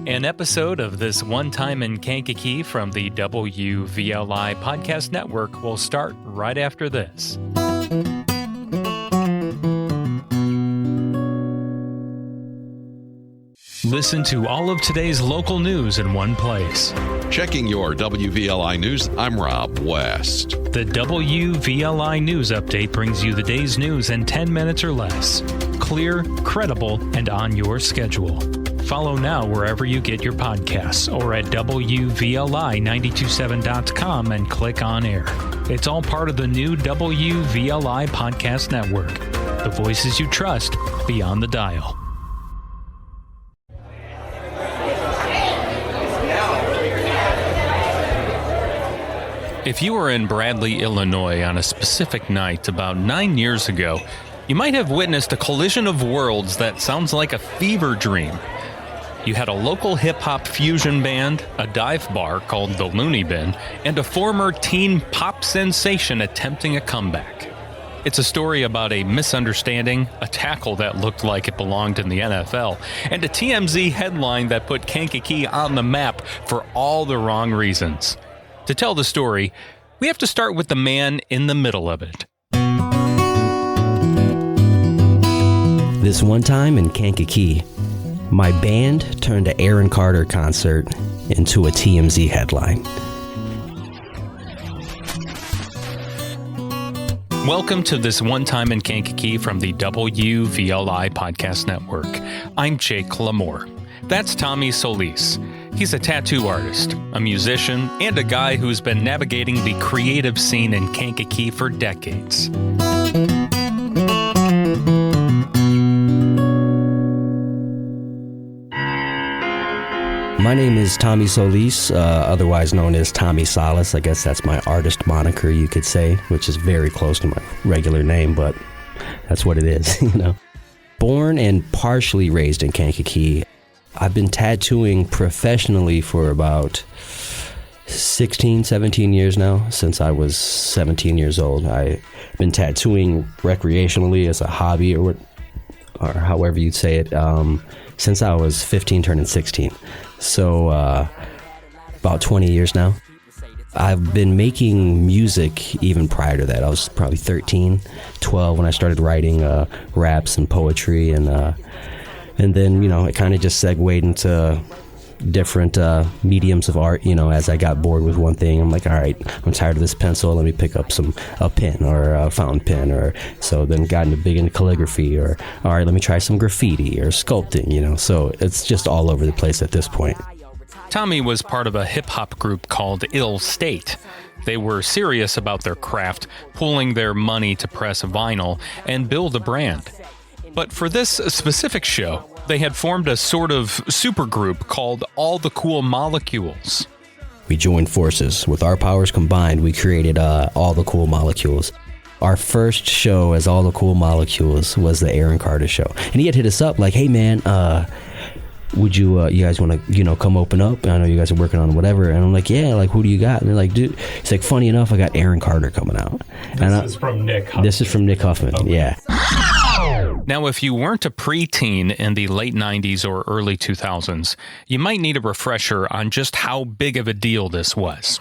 An episode of This One Time in Kankakee from the WVLI Podcast Network will start right after this. Listen to all of today's local news in one place. Checking your WVLI news, I'm Rob West. The WVLI News Update brings you the day's news in 10 minutes or less. Clear, credible, and on your schedule. Follow now wherever you get your podcasts or at WVLI927.com and click on air. It's all part of the new WVLI Podcast Network. The voices you trust beyond the dial. If you were in Bradley, Illinois on a specific night about 9 years ago, you might have witnessed a collision of worlds that sounds like a fever dream. You had a local hip-hop fusion band, a dive bar called the Looney and a former teen pop sensation attempting a comeback. It's a story about a misunderstanding, a tackle that looked like it belonged in the NFL, and a TMZ headline that put Kankakee on the map for all the wrong reasons. To tell the story, we have to start with the man in the middle of it. This one time in Kankakee, my band turned an Aaron Carter concert into a TMZ headline. Welcome to This One Time in Kankakee from the WVLI Podcast Network. I'm Jake LaMore. That's Tommy Solis. He's a tattoo artist, a musician, and a guy who's been navigating the creative scene in Kankakee for decades. My name is Tommy Solis, otherwise known as Tommy Solis. I guess that's my artist moniker, you could say, which is very close to my regular name, but that's what it is, you know. Born and partially raised in Kankakee, I've been tattooing professionally for about 16, 17 years now, since I was 17 years old. I've been tattooing recreationally as a hobby, or however you'd say it, since I was 15, turning 16. So about 20 years now. I've been making music even prior to that. I was probably 13, 12 when I started writing raps and poetry, and then, you know, it kind of just segued into different mediums of art. You know, as I got bored with one thing, I'm like, all right, I'm tired of this pencil, let me pick up a pen or a fountain pen, or so then got big into calligraphy, or all right, let me try some graffiti or sculpting, you know. So it's just all over the place at this point. Tommy was part of a hip-hop group called Ill State. They were serious about their craft, pooling their money to press vinyl and build a brand. But for this specific show, they had formed a sort of supergroup called All the Cool Molecules. We joined forces. With our powers combined, we created All the Cool Molecules. Our first show as All the Cool Molecules was the Aaron Carter show. And he had hit us up like, hey man, would you guys want to, you know, come open up? I know you guys are working on whatever. And I'm like, yeah, like, who do you got? And they're like, dude, it's like, funny enough, I got Aaron Carter coming out. This is from Nick Huffman. This is from Nick Huffman, okay. Yeah. Now, if you weren't a preteen in the late 90s or early 2000s, you might need a refresher on just how big of a deal this was.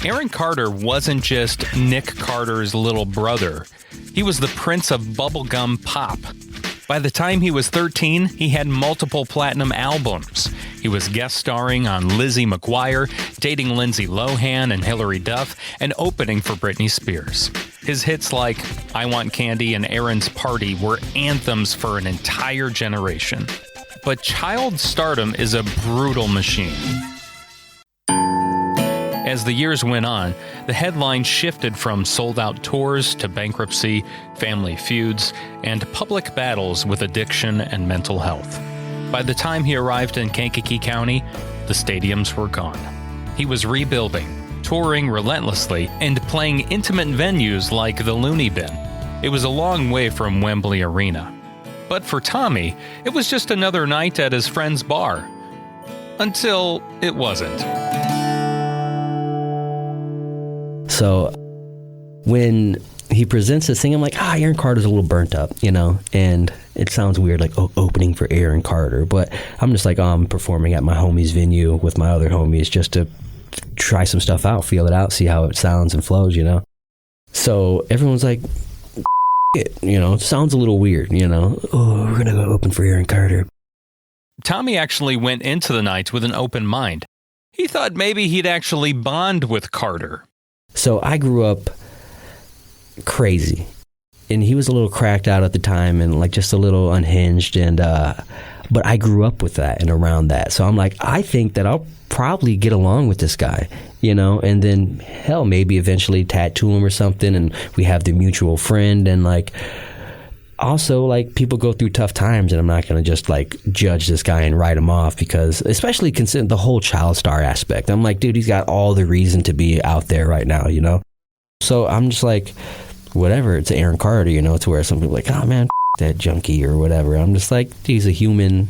Aaron Carter wasn't just Nick Carter's little brother. He was the prince of bubblegum pop. By the time he was 13, he had multiple platinum albums. He was guest starring on Lizzie McGuire, dating Lindsay Lohan and Hilary Duff, and opening for Britney Spears. His hits like I Want Candy and Aaron's Party were anthems for an entire generation. But child stardom is a brutal machine. As the years went on, the headlines shifted from sold-out tours to bankruptcy, family feuds, and public battles with addiction and mental health. By the time he arrived in Kankakee County, the stadiums were gone. He was rebuilding, touring relentlessly, and playing intimate venues like the Looney It was a long way from Wembley Arena. But for Tommy, it was just another night at his friend's bar. Until it wasn't. So when he presents this thing. I'm like, Aaron Carter's a little burnt up, and it sounds weird, like, opening for Aaron Carter. But I'm just like, I'm performing at my homie's venue with my other homies just to try some stuff out, feel it out, see how it sounds and flows, So everyone's like, it sounds a little weird, Oh, we're going to go open for Aaron Carter. Tommy actually went into the night with an open mind. He thought maybe he'd actually bond with Carter. So I grew up crazy, and he was a little cracked out at the time and like just a little unhinged, and but I grew up with that and around that. So I'm like, I think that I'll probably get along with this guy, and then hell, maybe eventually tattoo him or something, and we have the mutual friend. And like, also, like, people go through tough times, and I'm not going to just like judge this guy and write him off, because especially considering the whole child star aspect, I'm like, dude, he's got all the reason to be out there right now, So I'm just like, whatever, it's Aaron Carter, to where some people are like, oh man, that junkie or whatever. I'm just like, he's a human.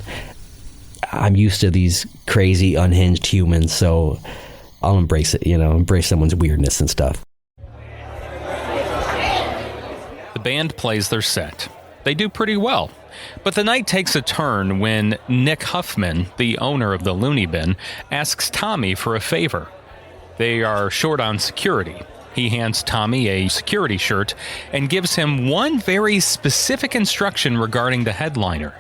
I'm used to these crazy, unhinged humans, so I'll embrace it, embrace someone's weirdness and stuff. The band plays their set. They do pretty well. But the night takes a turn when Nick Huffman, the owner of the Looney Bin, asks Tommy for a favor. They are short on security. He hands Tommy a security shirt and gives him one very specific instruction regarding the headliner.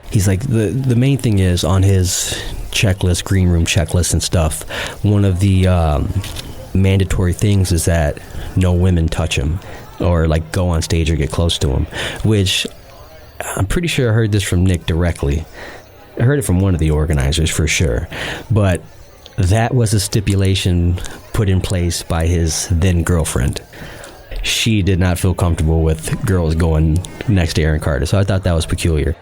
He's like, the main thing is on his checklist, green room checklist and stuff, one of the mandatory things is that no women touch him or like go on stage or get close to him, which I'm pretty sure I heard this from Nick directly. I heard it from one of the organizers for sure, but that was a stipulation put in place by his then girlfriend. She did not feel comfortable with girls going next to Aaron Carter, so I thought that was peculiar.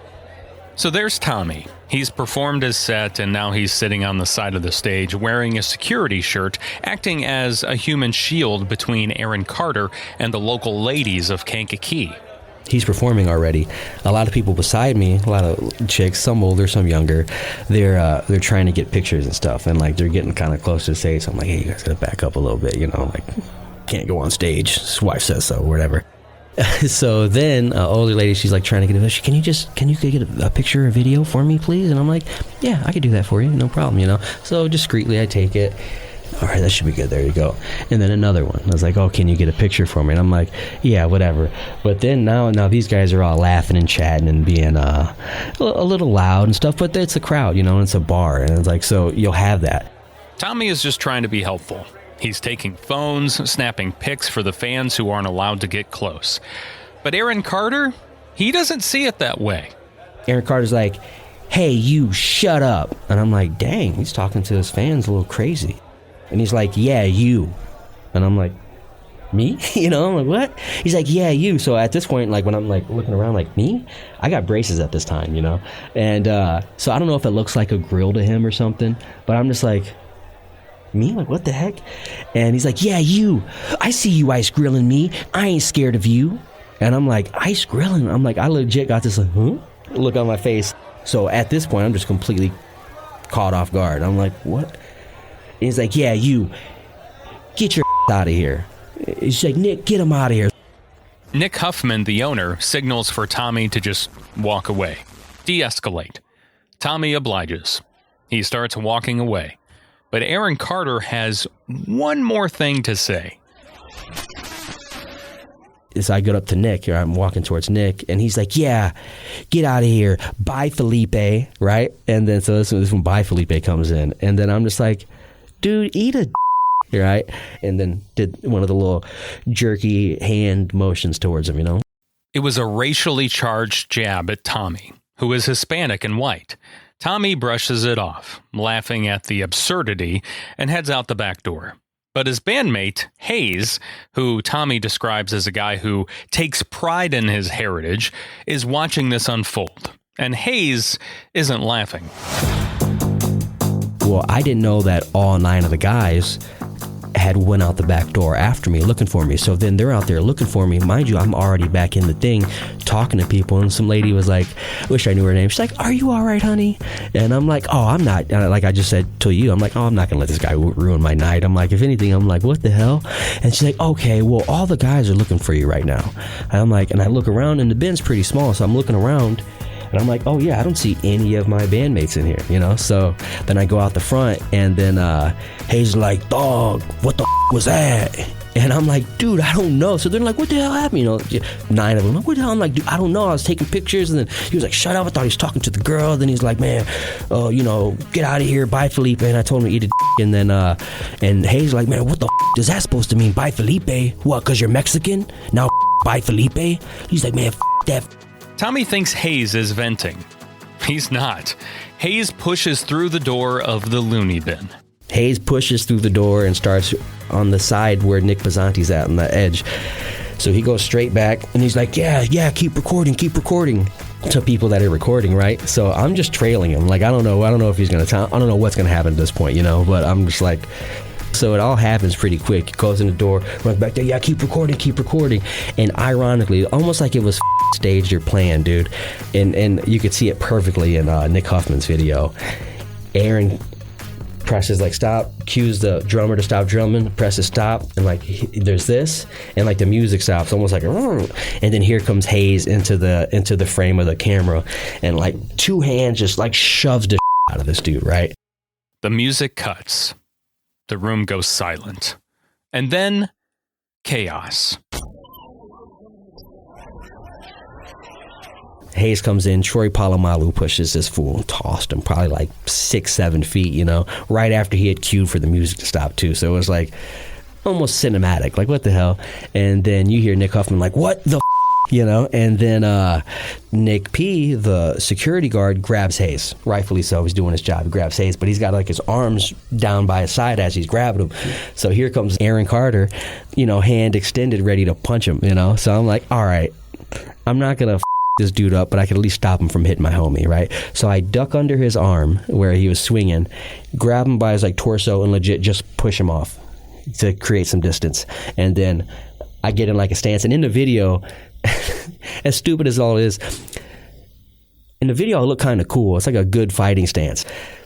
So there's Tommy. He's performed his set, and now he's sitting on the side of the stage wearing a security shirt, acting as a human shield between Aaron Carter and the local ladies of Kankakee. He's performing already. A lot of people beside me, a lot of chicks, some older, some younger, they're trying to get pictures and stuff, and like they're getting kind of close to the stage. So I'm like, hey, you guys gotta back up a little bit, like can't go on stage. His wife says so, or whatever. So then older lady, she's like trying to get a picture. Can you get a picture or video for me, please? And I'm like, yeah, I could do that for you, no problem, So discreetly I take it. All right, that should be good. There you go. And then another one. I was like, oh, can you get a picture for me? And I'm like, yeah, whatever. But then now these guys are all laughing and chatting and being a little loud and stuff. But it's a crowd, and it's a bar. And it's like, so you'll have that. Tommy is just trying to be helpful. He's taking phones, snapping pics for the fans who aren't allowed to get close. But Aaron Carter, he doesn't see it that way. Aaron Carter's like, hey, you shut up. And I'm like, dang, he's talking to his fans a little crazy. And he's like, yeah, you. And I'm like, me? I'm like, what? He's like, yeah, you. So at this point, like when I'm like looking around like, me? I got braces at this time, And so I don't know if it looks like a grill to him or something, but I'm just like, me? Like, what the heck? And he's like, yeah, you. I see you ice grilling me. I ain't scared of you. And I'm like, ice grilling? I'm like, I legit got this look on my face. So at this point, I'm just completely caught off guard. I'm like, what? And he's like, yeah, you. Get your out of here. He's like, Nick, get him out of here. Nick Huffman, the owner, signals for Tommy to just walk away. De-escalate. Tommy obliges. He starts walking away. But Aaron Carter has one more thing to say. So I go up to Nick, or I'm walking towards Nick, and he's like, yeah, get out of here. Bye, Felipe, right? And then so this is when Bye, Felipe comes in. And then I'm just like, dude, eat a right? And then did one of the little jerky hand motions towards him, It was a racially charged jab at Tommy, who is Hispanic and white. Tommy brushes it off, laughing at the absurdity, and heads out the back door. But his bandmate, Hayes, who Tommy describes as a guy who takes pride in his heritage, is watching this unfold. And Hayes isn't laughing. Well, I didn't know that all 9 of the guys had went out the back door after me, looking for me. So then they're out there looking for me. Mind you, I'm already back in the thing, talking to people. And some lady was like, wish I knew her name. She's like, are you all right, honey? And I'm like, oh, I'm not, like I just said to you, I'm like, oh, I'm not gonna let this guy ruin my night. I'm like, if anything, I'm like, what the hell? And she's like, okay, well, all the guys are looking for you right now. And I'm like, and I look around, and the bin's pretty small, so I'm looking around, and I'm like, oh yeah, I don't see any of my bandmates in here, you know? So then I go out the front, and then Hayes like, dog, what the was that? And I'm like, dude, I don't know. So they're like, what the hell happened? You know, 9 of them. Like, what the hell? I'm like, dude, I don't know. I was taking pictures, and then he was like, shut up. I thought he was talking to the girl. Then he's like, man, you know, get out of here. Bye, Felipe. And I told him to eat a and then, and Hayes like, man, what the is that supposed to mean? Bye, Felipe? What, because you're Mexican? Now, bye, Felipe? He's like, man, that. Tommy thinks Hayes is venting. He's not. Hayes pushes through the door of the Looney bin. Hayes pushes through the door and starts on the side where Nick Pizzanti's at on the edge. So he goes straight back, and he's like, yeah, keep recording to people that are recording, right? So I'm just trailing him. Like, I don't know if he's going to I don't know what's going to happen at this point, you know, but I'm just like, so it all happens pretty quick. He goes in the door, runs back there, yeah, keep recording. And ironically, almost like it was staged or planned, dude. And you could see it perfectly in Nick Huffman's video. Aaron presses like stop, cues the drummer to stop drumming, presses stop, and like there's this, and like the music stops, almost like and then here comes Hayes into the frame of the camera, and like 2 hands just like shoves the out of this dude, right? The music cuts. The room goes silent. And then chaos. Hayes comes in, Troy Polamalu pushes this fool and tossed him probably like 6-7 feet, you know, right after he had cued for the music to stop too. So it was like almost cinematic, like what the hell? And then you hear Nick Huffman like, what the you know? And then Nick P, the security guard, grabs Hayes, rightfully so. He's doing his job. He grabs Hayes, but he's got like his arms down by his side as he's grabbing him. So here comes Aaron Carter, you know, hand extended, ready to punch him, you know? So I'm like, all right, I'm not gonna this dude up, but I could at least stop him from hitting my homie, right? So I duck under his arm where he was swinging, grab him by his like torso, and legit just push him off to create some distance. And then I get in like a stance, and in the video, as stupid as all it is, in the video I look kind of cool. It's like a good fighting stance.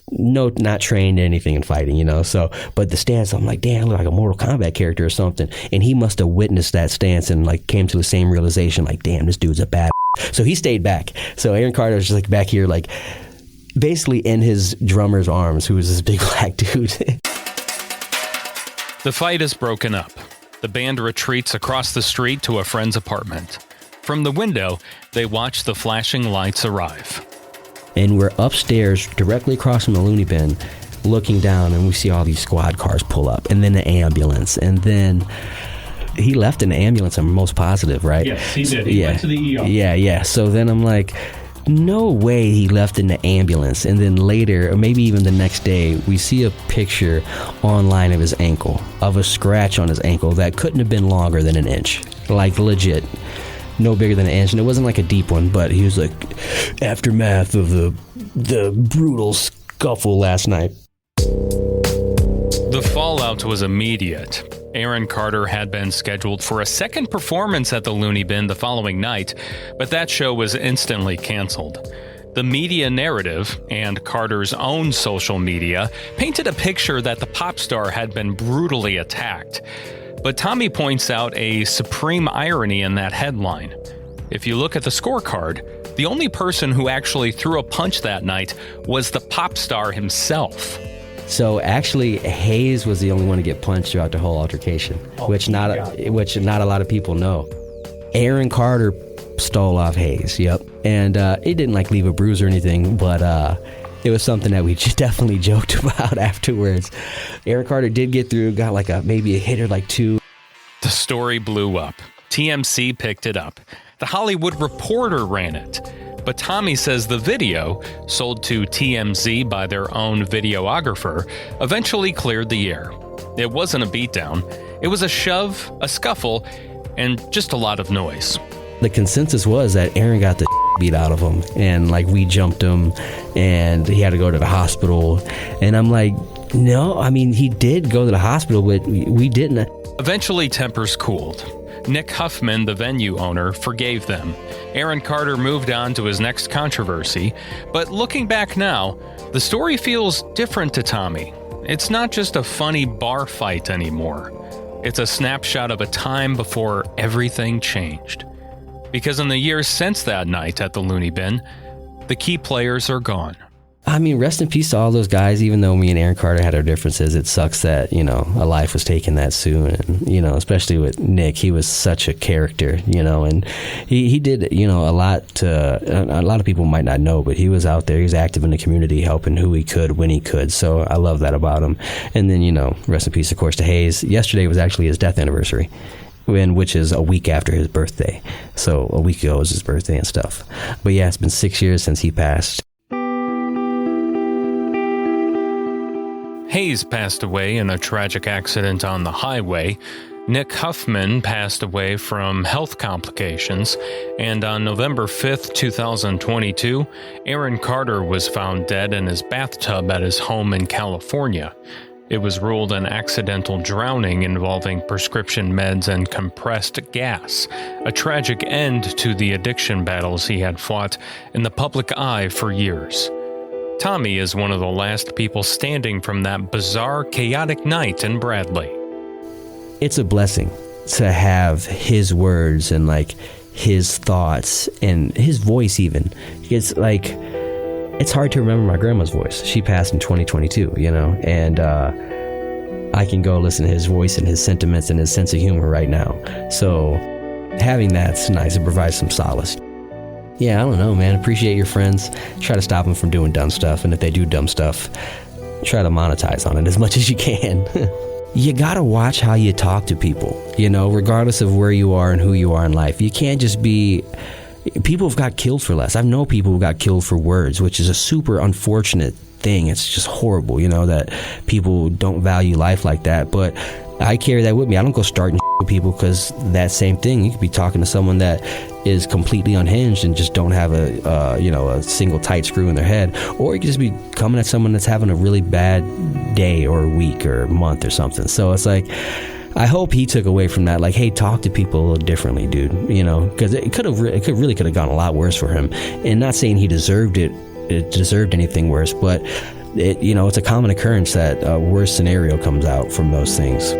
No, not trained in anything in fighting, you know. So, but the stance, I'm like, damn, I look like a Mortal Kombat character or something. And he must have witnessed that stance and like came to the same realization, like, damn, this dude's a bad. So he stayed back. So Aaron Carter was just like back here, like basically in his drummer's arms, who was this big black dude. The fight is broken up. The band retreats across the street to a friend's apartment. From the window, they watch the flashing lights arrive. And we're upstairs, directly across from the Looney bin, looking down, and we see all these squad cars pull up, and then the ambulance, and then he left in the ambulance, I'm most positive, right? Yes, he did. He went to the ER. Yeah. So then I'm like, no way he left in the ambulance. And then later, or maybe even the next day, we see a picture online of his ankle, of a scratch on his ankle that couldn't have been longer than an inch. Like, legit. No bigger than an inch. And it wasn't like a deep one, but he was like, aftermath of the brutal scuffle last night. The fallout was immediate. Aaron Carter had been scheduled for a second performance at the Looney Bin the following night, but that show was instantly canceled. The media narrative, and Carter's own social media, painted a picture that the pop star had been brutally attacked. But Tommy points out a supreme irony in that headline. If you look at the scorecard, the only person who actually threw a punch that night was the pop star himself. So actually, Hayes was the only one to get punched throughout the whole altercation, which not a lot of people know. Aaron Carter stole off Hayes, yep. And it didn't like leave a bruise or anything, but it was something that we definitely joked about afterwards. Aaron Carter did get through, got like maybe a hit or like 2. The story blew up. TMZ picked it up. The Hollywood Reporter ran it. But Tommy says the video, sold to TMZ by their own videographer, eventually cleared the air. It wasn't a beatdown. It was a shove, a scuffle, and just a lot of noise. The consensus was that Aaron got the beat out of him, and like we jumped him, and he had to go to the hospital. And I'm like, no, I mean, he did go to the hospital, but we didn't. Eventually, tempers cooled. Nick Huffman, the venue owner, forgave them. Aaron Carter moved on to his next controversy. But looking back now, the story feels different to Tommy. It's not just a funny bar fight anymore. It's a snapshot of a time before everything changed. Because in the years since that night at the Looney Bin, the key players are gone. I mean, rest in peace to all those guys, even though me and Aaron Carter had our differences. It sucks that, a life was taken that soon. And, especially with Nick, he was such a character, and he did, a lot a lot of people might not know, but he was out there. He was active in the community, helping who he could, when he could. So I love that about him. And then, rest in peace, of course, to Hayes. Yesterday was actually his death anniversary, which is a week after his birthday. So a week ago was his birthday and stuff. But yeah, it's been 6 years since he passed. Hayes passed away in a tragic accident on the highway. Nick Huffman passed away from health complications. And on November 5th, 2022, Aaron Carter was found dead in his bathtub at his home in California. It was ruled an accidental drowning involving prescription meds and compressed gas, a tragic end to the addiction battles he had fought in the public eye for years. Tommy is one of the last people standing from that bizarre, chaotic night in Bradley. It's a blessing to have his words and his thoughts and his voice even. It's hard to remember my grandma's voice. She passed in 2022, and I can go listen to his voice and his sentiments and his sense of humor right now. So having that's nice. It provides some solace. Yeah, I don't know, man. Appreciate your friends. Try to stop them from doing dumb stuff. And if they do dumb stuff, try to monetize on it as much as you can. You gotta watch how you talk to people, regardless of where you are and who you are in life. You can't just be... People have got killed for less. I know people who got killed for words, which is a super unfortunate thing. It's just horrible, that people don't value life like that. But I carry that with me. I don't go starting with people because that same thing. You could be talking to someone that is completely unhinged and just don't have a single tight screw in their head, or you could just be coming at someone that's having a really bad day or week or month or something. So it's I hope he took away from that, hey, talk to people a little differently, dude. Because it really could have gone a lot worse for him. And not saying he deserved anything worse, but it's a common occurrence that a worse scenario comes out from those things.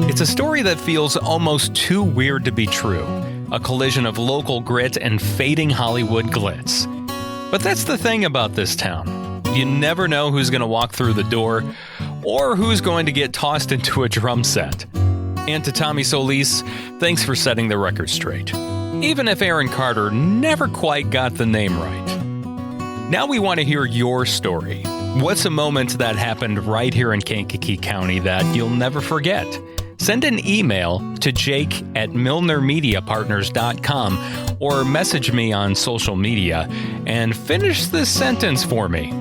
It's a story that feels almost too weird to be true. A collision of local grit and fading Hollywood glitz. But that's the thing about this town. You never know who's going to walk through the door or who's going to get tossed into a drum set. And to Tommy Solis, thanks for setting the record straight. Even if Aaron Carter never quite got the name right. Now we want to hear your story. What's a moment that happened right here in Kankakee County that you'll never forget? Send an email to jake@milnermediapartners.com or message me on social media and finish this sentence for me.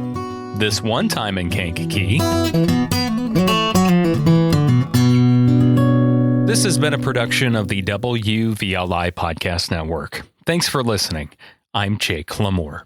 This one time in Kankakee. This has been a production of the WVLI Podcast Network. Thanks for listening. I'm Jake LaMore.